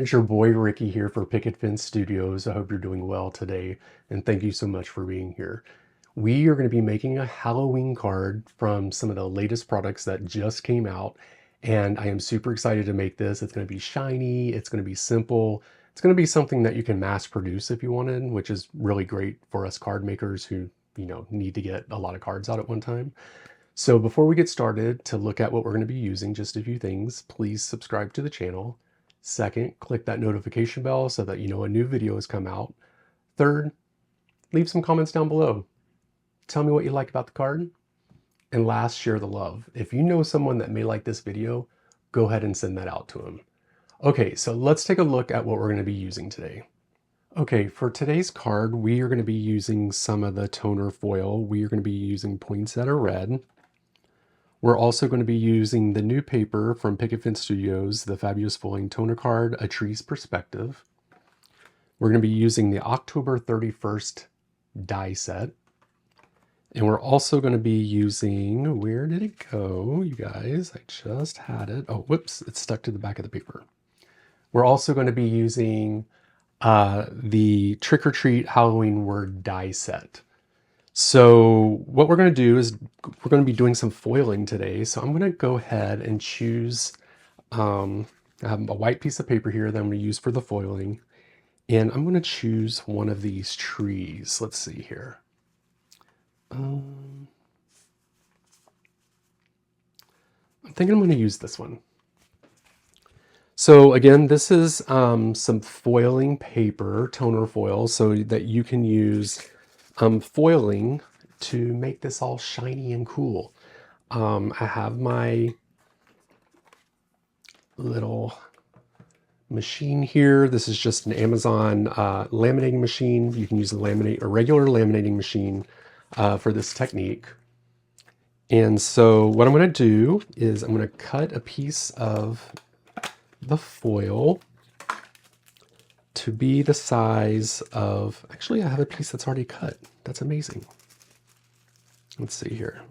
It's your boy Ricky here for Picket Studios. I hope you're doing well today, and thank you so much for being here. We are going to be making a Halloween card from some of the latest products that just came out, and I am super excited to make this. It's going to be shiny, it's going to be simple, it's going to be something that you can mass produce if you wanted, which is really great for us card makers who, need to get a lot of cards out at one time. So before we get started, to look at what we're going to be using, just a few things, please subscribe to the channel. Second, click that notification bell so that you know a new video has come out. Third, leave some comments down below. Tell me what you like about the card. And last, share the love. If you know someone that may like this video, go ahead and send that out to them. Okay, so let's take a look at what we're going to be using today. Okay, for today's card, we are going to be using some of the toner foil. We are going to be using Poinsettia Red. We're also going to be using the new paper from Picket Studios, the Fabulous Foiling Toner Card, A Tree's Perspective. We're going to be using the October 31st die set. And we're also going to be using, where did it go, you guys? I just had it. Oh, whoops, it's stuck to the back of the paper. We're also going to be using the Trick or Treat Halloween Word die set. So what we're going to do is we're going to be doing some foiling today. So I'm going to go ahead and choose, I have a white piece of paper here that I'm going to use for the foiling. And I'm going to choose one of these trees. Let's see here. I'm thinking I'm going to use this one. So again, this is some foiling paper, toner foil, so that you can use foiling to make this all shiny and cool. I have my little machine here. This is just an Amazon laminating machine. You can use a regular laminating machine for this technique. And so what I'm going to do is I'm going to cut a piece of the foil to be the size of, actually I have a piece that's already cut. That's amazing. Let's see here.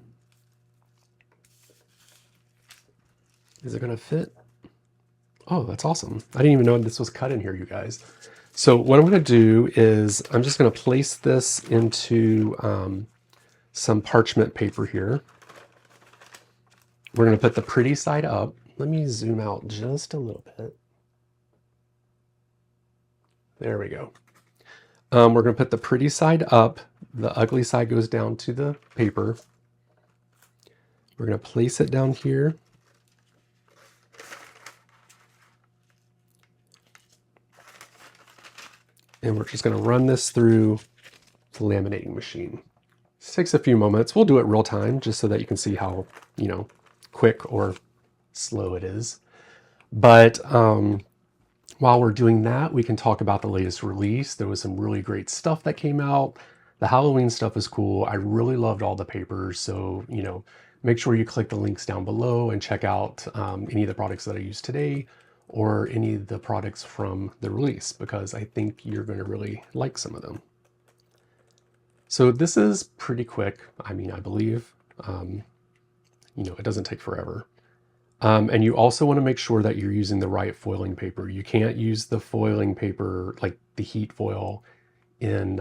Is it gonna fit? Oh, that's awesome. I didn't even know this was cut in here, you guys. So what I'm gonna do is I'm just gonna place this into some parchment paper here. We're gonna put the pretty side up. Let me zoom out just a little bit. There we go. We're going to put the pretty side up. The ugly side goes down to the paper. We're going to place it down here. And we're just going to run this through the laminating machine. This takes a few moments. We'll do it real time just so that you can see how, quick or slow it is. But while we're doing that, we can talk about the latest release. There was some really great stuff that came out. The Halloween stuff is cool. I really loved all the papers. So, make sure you click the links down below and check out any of the products that I used today or any of the products from the release, because I think you're going to really like some of them. So this is pretty quick. I believe, it doesn't take forever. And you also want to make sure that you're using the right foiling paper. You can't use the foiling paper, like the heat foil in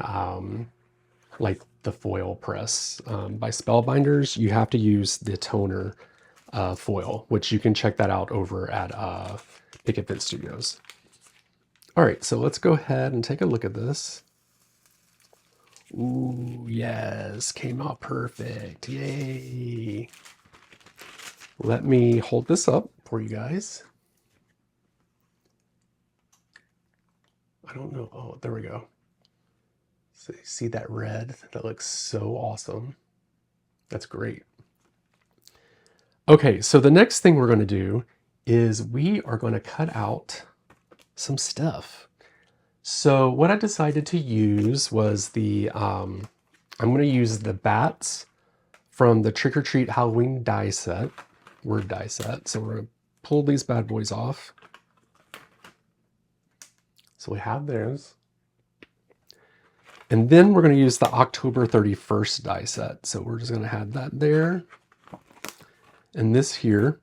like the foil press by Spellbinders. You have to use the toner foil, which you can check that out over at Picket Studios. All right, so let's go ahead and take a look at this. Ooh, yes, came out perfect. Yay. Let me hold this up for you guys. I don't know. Oh, there we go. So you see that red? That looks so awesome. That's great. Okay, so the next thing we're going to do is we are going to cut out some stuff. So what I decided to use was the, I'm going to use the bats from the Trick or Treat Halloween die set. Word die set. So we're going to pull these bad boys off. So we have those. And then we're going to use the October 31st die set. So we're just going to have that there. And this here.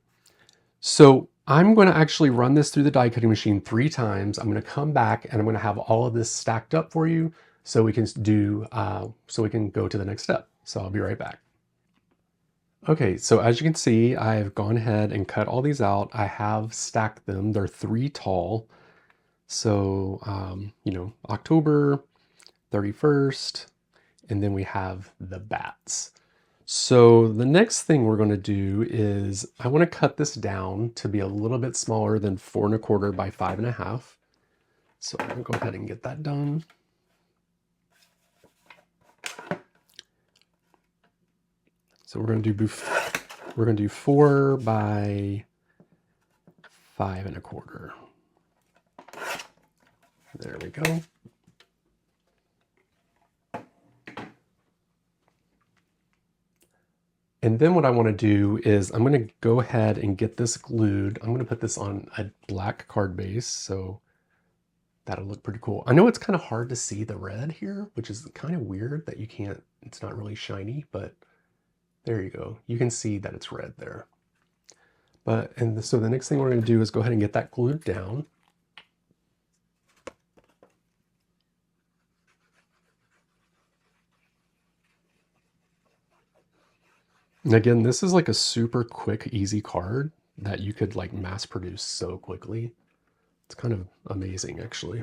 So I'm going to actually run this through the die cutting machine 3 times. I'm going to come back and I'm going to have all of this stacked up for you so we can so we can go to the next step. So I'll be right back. Okay, so as you can see, I've gone ahead and cut all these out. I have stacked them. They're 3 tall. So, October 31st, and then we have the bats. So the next thing we're going to do is I want to cut this down to be a little bit smaller than 4¼ by 5½. So I'm going to go ahead and get that done. So we're going to do 4 by 5¼ There we go. And then what I want to do is I'm going to go ahead and get this glued. I'm going to put this on a black card base, so that'll look pretty cool. I know it's kind of hard to see the red here, which is kind of weird that you can't, it's not really shiny, but there you go. You can see that it's red there. So the next thing we're going to do is go ahead and get that glued down. And again, this is like a super quick, easy card that you could like mass produce so quickly. It's kind of amazing, actually.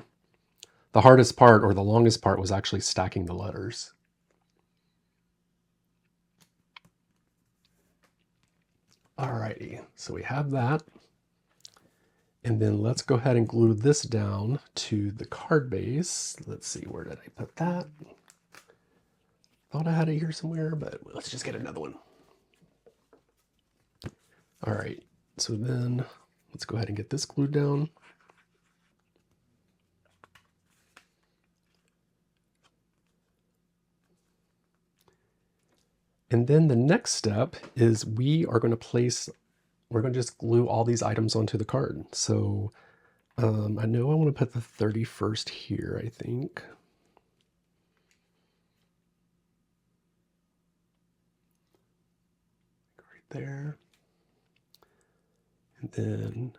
The hardest part, or the longest part, was actually stacking the letters. Alrighty, so we have that. And then let's go ahead and glue this down to the card base. Let's see, where did I put that? Thought I had it here somewhere, but let's just get another one. All right, so then let's go ahead and get this glued down. And then the next step is we're going to just glue all these items onto the card. So I know I want to put the 31st here, I think. Right there. And then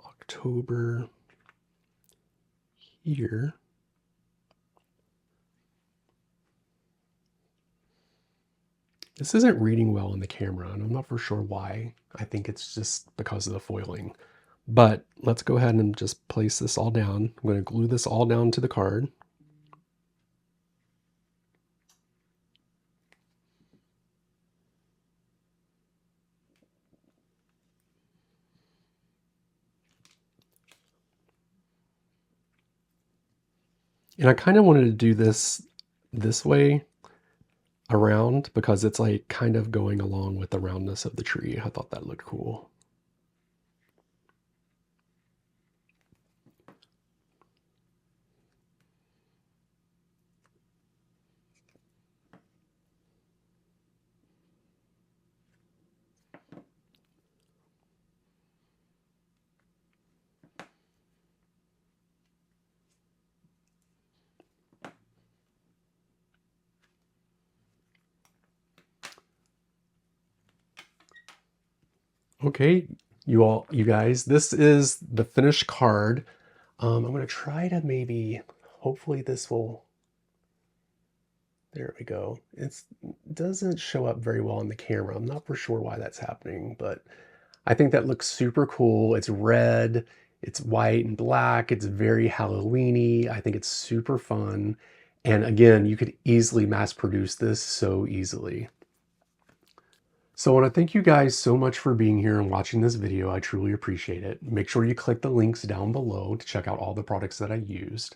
October here. This isn't reading well in the camera, and I'm not for sure why. I think it's just because of the foiling. But let's go ahead and just place this all down. I'm going to glue this all down to the card. And I kind of wanted to do this way around because it's like kind of going along with the roundness of the tree. I thought that looked cool. Okay, you guys, this is the finished card. I'm going to try to hopefully this will, there we go. It doesn't show up very well on the camera. I'm not for sure why that's happening, but I think that looks super cool. It's red, it's white and black. It's very Halloween-y. I think it's super fun. And again, you could easily mass produce this so easily. So I want to thank you guys so much for being here and watching this video. I truly appreciate it. Make sure you click the links down below to check out all the products that I used.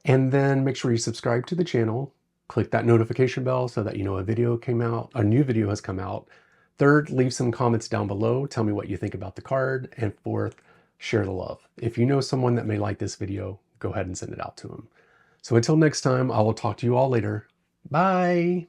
And then make sure you subscribe to the channel. Click that notification bell so that you know a new video has come out. Third, leave some comments down below. Tell me what you think about the card. And fourth, share the love. If you know someone that may like this video, go ahead and send it out to them. So until next time, I will talk to you all later. Bye.